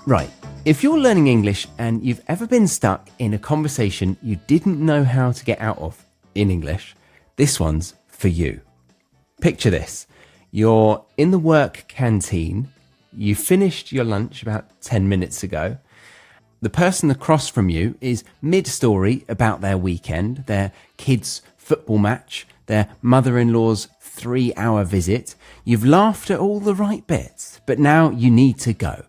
Right. If you're learning English and you've ever been stuck in a conversation you didn't know how to get out of in English, this one's for you. Picture this. You're in the work canteen. You finished your lunch about 10 minutes ago. The person across from you is mid-story about their weekend, their kids' football match, their mother-in-law's 3-hour visit. You've laughed at all the right bits, but now you need to go.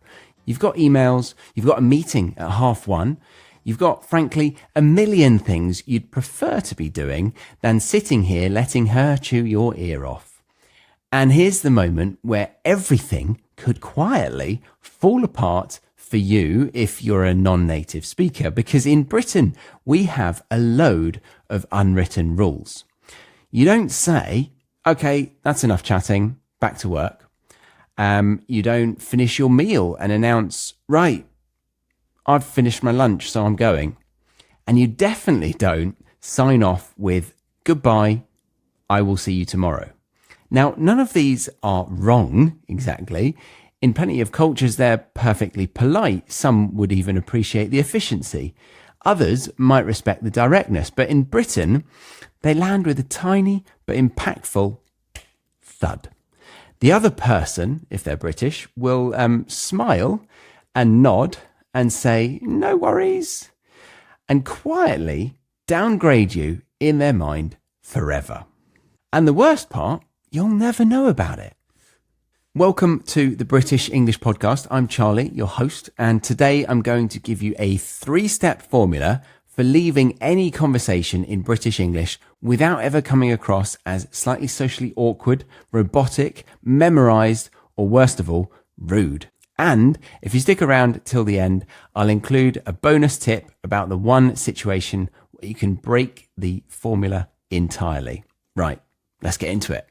You've got emails, you've got a meeting at 1:30. You've got, frankly, a million things you'd prefer to be doing than sitting here letting her chew your ear off. And here's the moment where everything could quietly fall apart for you if you're a non-native speaker, because in Britain, we have a load of unwritten rules. You don't say, okay, that's enough chatting, back to work. You don't finish your meal and announce, right, I've finished my lunch, so I'm going. And you definitely don't sign off with, goodbye, I will see you tomorrow. Now, none of these are wrong exactly. In plenty of cultures, they're perfectly polite. Some would even appreciate the efficiency. Others might respect the directness. But in Britain, they land with a tiny but impactful thud. The other person, if they're British, will smile and nod and say, no worries, and quietly downgrade you in their mind forever. And the worst part, you'll never know about it. Welcome to the British English Podcast. I'm Charlie, your host, and today I'm going to give you a 3-step formula for leaving any conversation in British English without ever coming across as slightly socially awkward, robotic, memorized, or worst of all, rude. And if you stick around till the end, I'll include a bonus tip about the one situation where you can break the formula entirely. Right, let's get into it.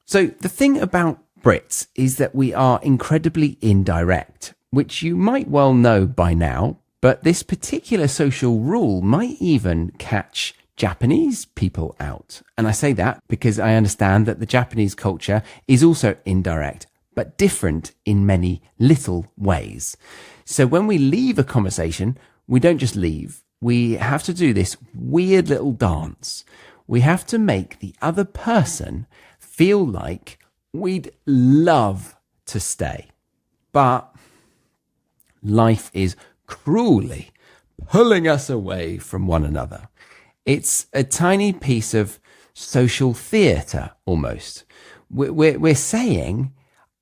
So the thing about Brits is that we are incredibly indirect, which you might well know by now, but this particular social rule might even catch Japanese people out. And I say that because I understand that the Japanese culture is also indirect, but different in many little ways. So when we leave a conversation, we don't just leave. We have to do this weird little dance. We have to make the other person feel like we'd love to stay. But life is cruelly pulling us away from one another. It's a tiny piece of social theatre almost. We're saying,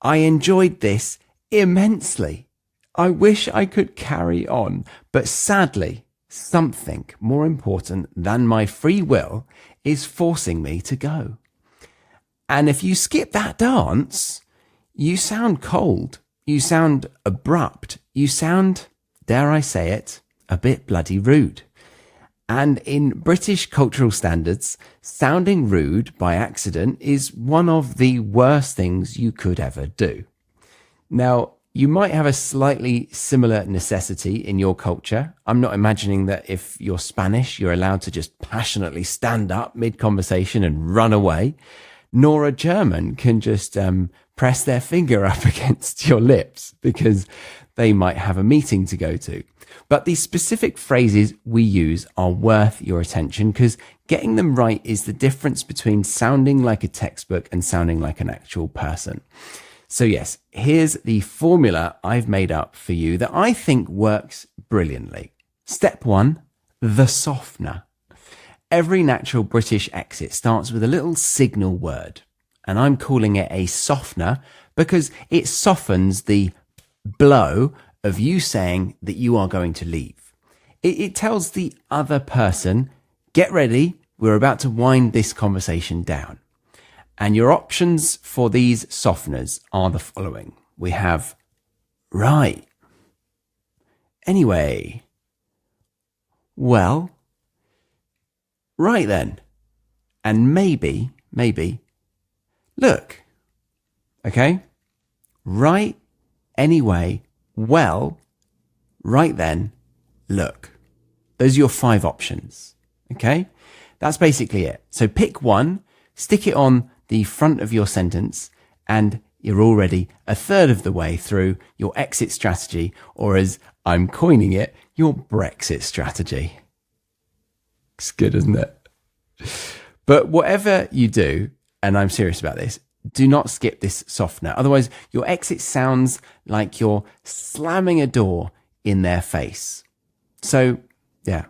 I enjoyed this immensely. I wish I could carry on, but sadly, something more important than my free will is forcing me to go. And if you skip that dance, you sound cold, you sound abrupt, you sound, dare I say it, a bit bloody rude. And in British cultural standards, sounding rude by accident is one of the worst things you could ever do. Now, you might have a slightly similar necessity in your culture. I'm not imagining that if you're Spanish, you're allowed to just passionately stand up mid-conversation and run away, nor a German can just press their finger up against your lips because they might have a meeting to go to. But the specific phrases we use are worth your attention because getting them right is the difference between sounding like a textbook and sounding like an actual person. So yes, here's the formula I've made up for you that I think works brilliantly. Step 1, the softener. Every natural British exit starts with a little signal word, and I'm calling it a softener because it softens the blow of you saying that you are going to leave. It tells the other person, get ready, we're about to wind this conversation down. And your options for these softeners are the following. We have, right, anyway, well, right then, and maybe, look, okay, right, anyway, well, right then, look. Those are your 5 options, okay? That's basically it. So pick one, stick it on the front of your sentence, and you're already a third of the way through your exit strategy, or as I'm coining it, your Brexit strategy. It's good, isn't it? But whatever you do, and I'm serious about this, do not skip this softener. Otherwise, your exit sounds like you're slamming a door in their face. So, yeah,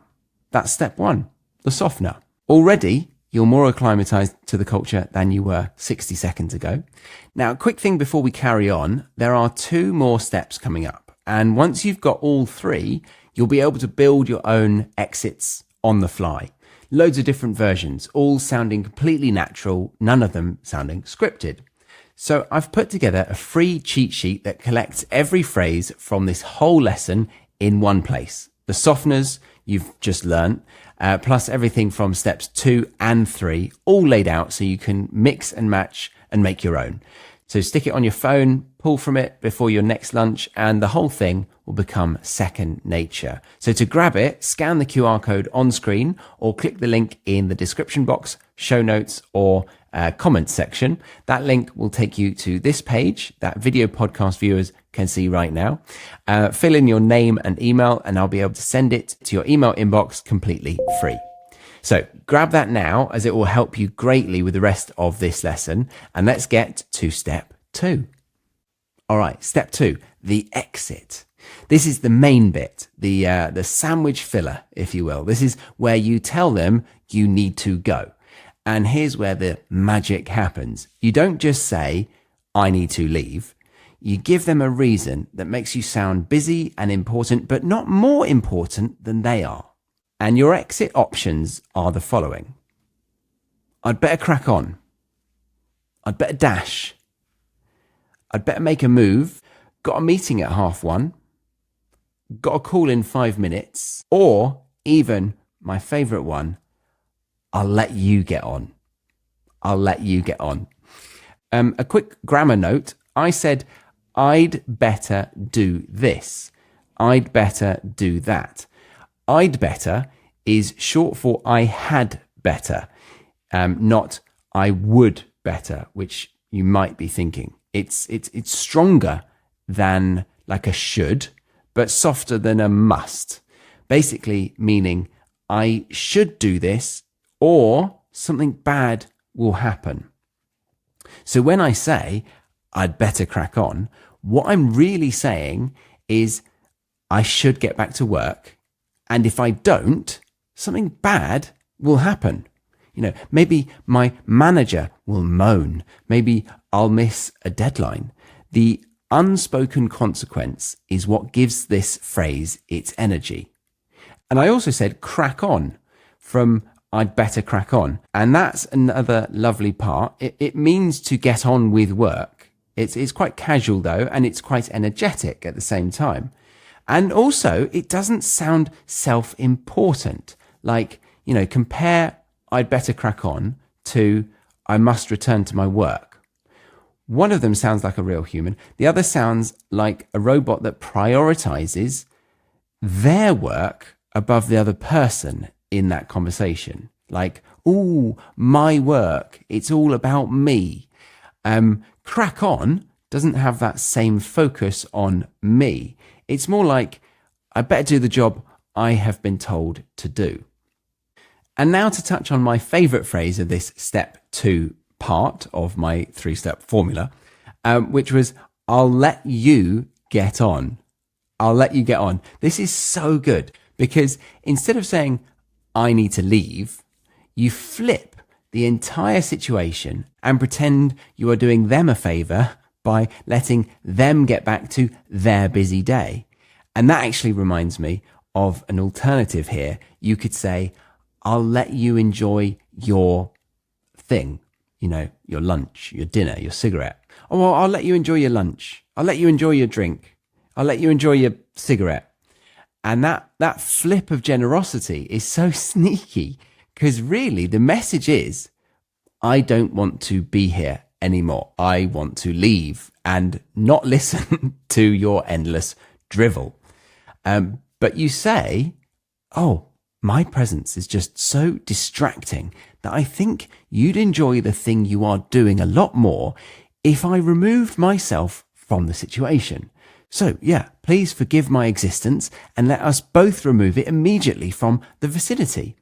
that's step one, the softener. Already, you're more acclimatized to the culture than you were 60 seconds ago. Now, a quick thing before we carry on, there are 2 more steps coming up. And once you've got all 3, you'll be able to build your own exits on the fly. Loads of different versions, all sounding completely natural, none of them sounding scripted. So I've put together a free cheat sheet that collects every phrase from this whole lesson in one place. The softeners you've just learned, plus everything from steps 2 and 3, all laid out so you can mix and match and make your own. So stick it on your phone, pull from it before your next lunch, and the whole thing will become second nature. So to grab it, scan the QR code on screen or click the link in the description box, show notes, or comment section. That link will take you to this page that video podcast viewers can see right now. Fill in your name and email, and I'll be able to send it to your email inbox completely free. So grab that now, as it will help you greatly with the rest of this lesson. And let's get to step 2. All right, step 2, the exit. This is the main bit, the sandwich filler, if you will. This is where you tell them you need to go. And here's where the magic happens. You don't just say, I need to leave. You give them a reason that makes you sound busy and important, but not more important than they are. And your exit options are the following. I'd better crack on. I'd better dash. I'd better make a move. Got a meeting at 1:30. Got a call in 5 minutes. Or even my favourite one, I'll let you get on. I'll let you get on. A quick grammar note. I said, I'd better do this. I'd better do that. I'd better is short for I had better, not I would better, which you might be thinking. It's stronger than like a should, but softer than a must. Basically meaning I should do this or something bad will happen. So when I say I'd better crack on, what I'm really saying is I should get back to work. And if I don't, something bad will happen. You know, maybe my manager will moan. Maybe I'll miss a deadline. The unspoken consequence is what gives this phrase its energy. And I also said crack on from I'd better crack on. And that's another lovely part. It means to get on with work. It's quite casual though, and it's quite energetic at the same time. And also, it doesn't sound self-important. Like, you know, compare I'd better crack on to I must return to my work. One of them sounds like a real human. The other sounds like a robot that prioritizes their work above the other person in that conversation. Like, ooh, my work. It's all about me. Crack on doesn't have that same focus on me. It's more like, I better do the job I have been told to do. And now to touch on my favorite phrase of this step 2 part of my 3-step formula, which was, I'll let you get on. I'll let you get on. This is so good because instead of saying, I need to leave, you flip the entire situation and pretend you are doing them a favor by letting them get back to their busy day. And that actually reminds me of an alternative here. You could say, I'll let you enjoy your thing, you know, your lunch, your dinner, your cigarette. Oh, well, I'll let you enjoy your lunch. I'll let you enjoy your drink. I'll let you enjoy your cigarette. And that flip of generosity is so sneaky because really the message is, I don't want to be here anymore. I want to leave and not listen to your endless drivel. But you say, oh, my presence is just so distracting that I think you'd enjoy the thing you are doing a lot more if I removed myself from the situation. So yeah, please forgive my existence and let us both remove it immediately from the vicinity.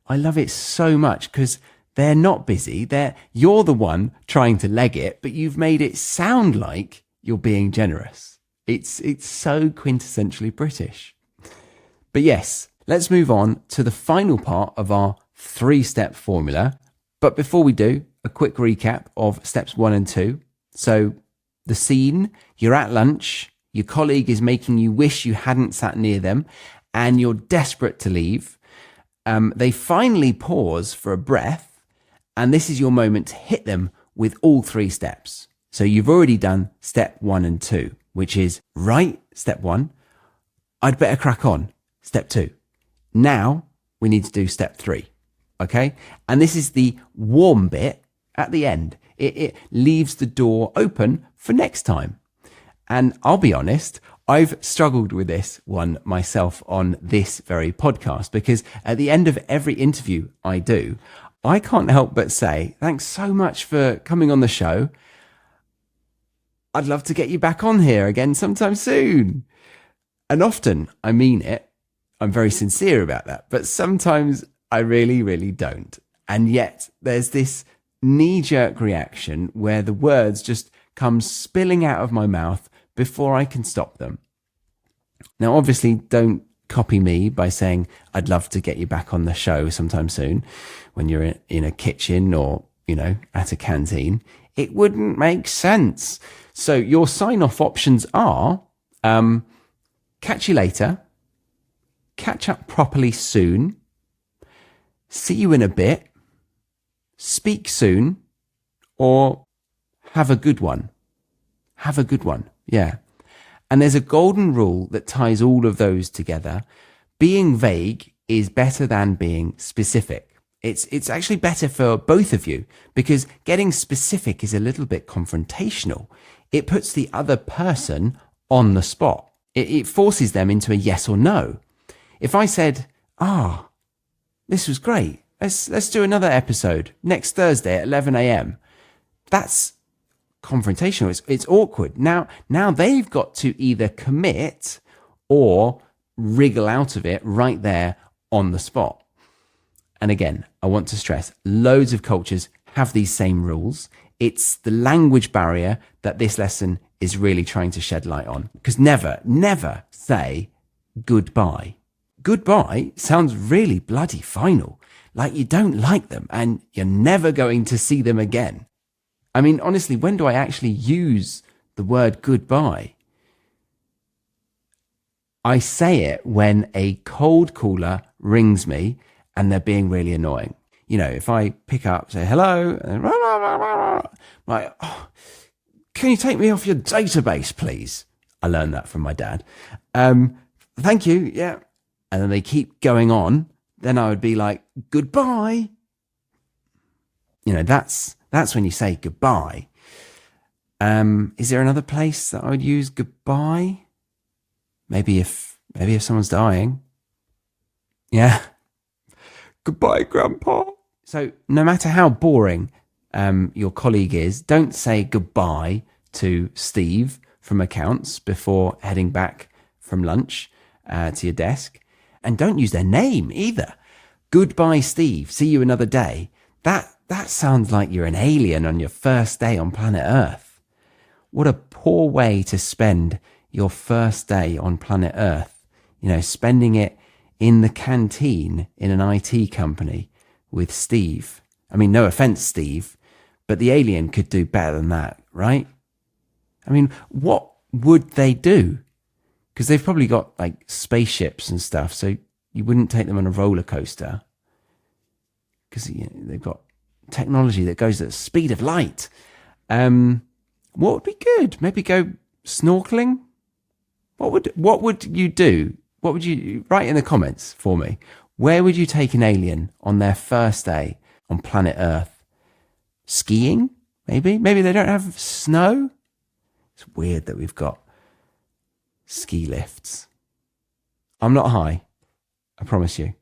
I love it so much because they're not busy. You're the one trying to leg it, but you've made it sound like you're being generous. It's so quintessentially British. But yes, let's move on to the final part of our 3-step formula. But before we do, a quick recap of steps 1 and 2. So the scene, you're at lunch, your colleague is making you wish you hadn't sat near them, and you're desperate to leave. They finally pause for a breath, and this is your moment to hit them with all 3 steps. So you've already done step 1 and 2, which is right, step 1. I'd better crack on, step 2. Now we need to do step 3. Okay. And this is the warm bit at the end. It leaves the door open for next time. And I'll be honest, I've struggled with this one myself on this very podcast, because at the end of every interview I do, I can't help but say, thanks so much for coming on the show. I'd love to get you back on here again sometime soon. And often I mean it. I'm very sincere about that. But sometimes I really, really don't. And yet there's this knee-jerk reaction where the words just come spilling out of my mouth before I can stop them. Now, obviously, don't copy me by saying, I'd love to get you back on the show sometime soon when you're in a kitchen or, at a canteen. It wouldn't make sense. So your sign-off options are, catch you later, catch up properly soon, see you in a bit, speak soon, or have a good one. Have a good one. Yeah. And there's a golden rule that ties all of those together. Being vague is better than being specific. It's actually better for both of you, because getting specific is a little bit confrontational. It puts the other person on the spot. It forces them into a yes or no. If I said, this was great. Let's do another episode next Thursday at 11 a.m. That's confrontational. It's awkward. Now they've got to either commit or wriggle out of it right there on the spot. And again, I want to stress, loads of cultures have these same rules. It's the language barrier that this lesson is really trying to shed light on. Because never say goodbye. Goodbye sounds really bloody final, like you don't like them and you're never going to see them again. I mean, honestly, when do I actually use the word goodbye? I say it when a cold caller rings me and they're being really annoying. If I pick up, say hello, and like, can you take me off your database, please? I learned that from my dad. Thank you. Yeah. And then they keep going on. Then I would be like, goodbye. That's when you say goodbye. Is there another place that I would use goodbye? Maybe if someone's dying. Yeah. Goodbye, Grandpa. So no matter how boring your colleague is, don't say goodbye to Steve from accounts before heading back from lunch to your desk. And don't use their name either. Goodbye, Steve. See you another day. That sounds like you're an alien on your first day on planet Earth. What a poor way to spend your first day on planet Earth. Spending it in the canteen in an IT company with Steve. I mean, no offense, Steve, but the alien could do better than that, right? I mean, what would they do? Because they've probably got like spaceships and stuff, so you wouldn't take them on a roller coaster. Because they've got technology that goes at the speed of light. What would be good? Maybe go snorkeling? What would you do? What would you write in the comments for me? Where would you take an alien on their first day on planet Earth? Skiing? Maybe they don't have snow. It's weird that we've got ski lifts. I'm not high, I promise you.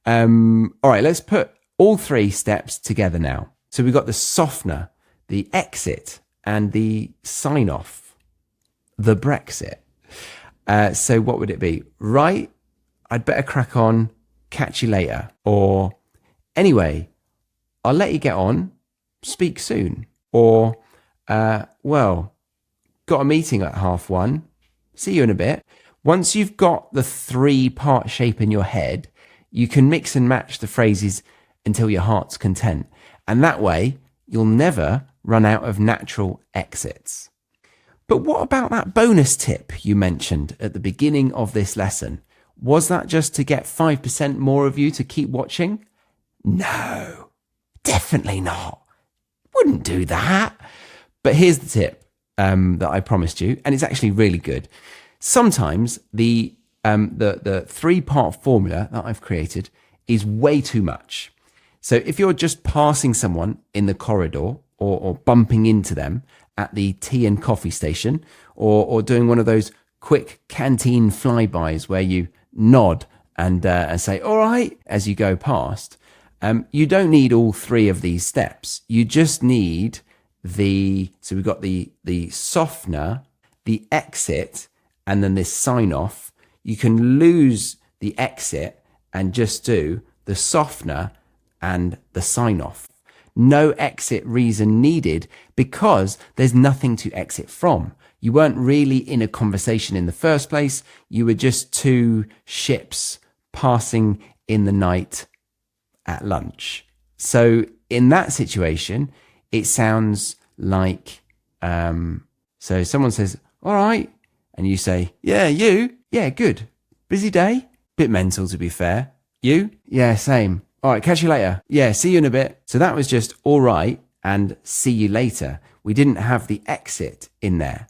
All right, let's put all 3 steps together now. So we've got the softener, the exit, and the sign off, the Brexit. So what would it be? Right, I'd better crack on, catch you later. Or anyway, I'll let you get on, speak soon. Or, well, got a meeting at 1:30, see you in a bit. Once you've got the 3-part shape in your head, you can mix and match the phrases until your heart's content. And that way, you'll never run out of natural exits. But what about that bonus tip you mentioned at the beginning of this lesson? Was that just to get 5% more of you to keep watching? No, definitely not. Wouldn't do that. But here's the tip that I promised you, and it's actually really good. Sometimes the 3-part formula that I've created is way too much. So if you're just passing someone in the corridor or bumping into them at the tea and coffee station, or doing one of those quick canteen flybys where you nod and say, all right, as you go past, you don't need all 3 of these steps. You just need so we've got the softener, the exit, and then this sign off. You can lose the exit and just do the softener and the sign off. No exit reason needed because there's nothing to exit from. You weren't really in a conversation in the first place. You were just 2 ships passing in the night at lunch. So in that situation, it sounds like, so someone says, all right. And you say, yeah, you? Yeah, good. Busy day? Bit mental, to be fair. You? Yeah, same. All right, catch you later. Yeah, see you in a bit. So that was just all right and see you later. We didn't have the exit in there.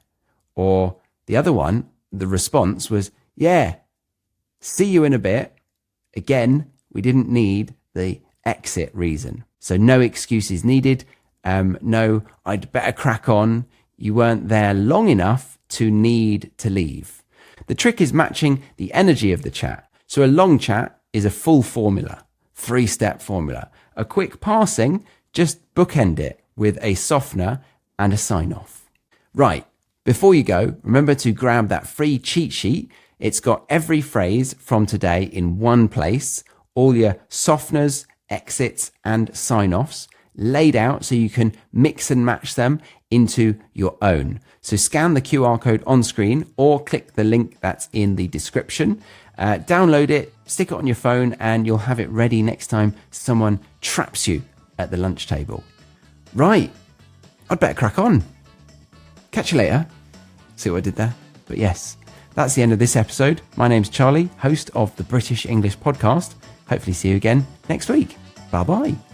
Or the other one, the response was, yeah, see you in a bit. Again, we didn't need the exit reason. So no excuses needed. No, I'd better crack on. You weren't there long enough to need to leave. The trick is matching the energy of the chat. So a long chat is a full formula, 3-step formula. A quick passing, just bookend it with a softener and a sign off. Right, before you go, remember to grab that free cheat sheet. It's got every phrase from today in one place, all your softeners, exits, and sign offs laid out so you can mix and match them into your own. So scan the QR code on screen or click the link that's in the description. Download it, stick it on your phone, and you'll have it ready next time someone traps you at the lunch table. Right, I'd better crack on. Catch you later. See what I did there? But yes, that's the end of this episode. My name's Charlie, host of the British English Podcast. Hopefully see you again next week. Bye-bye.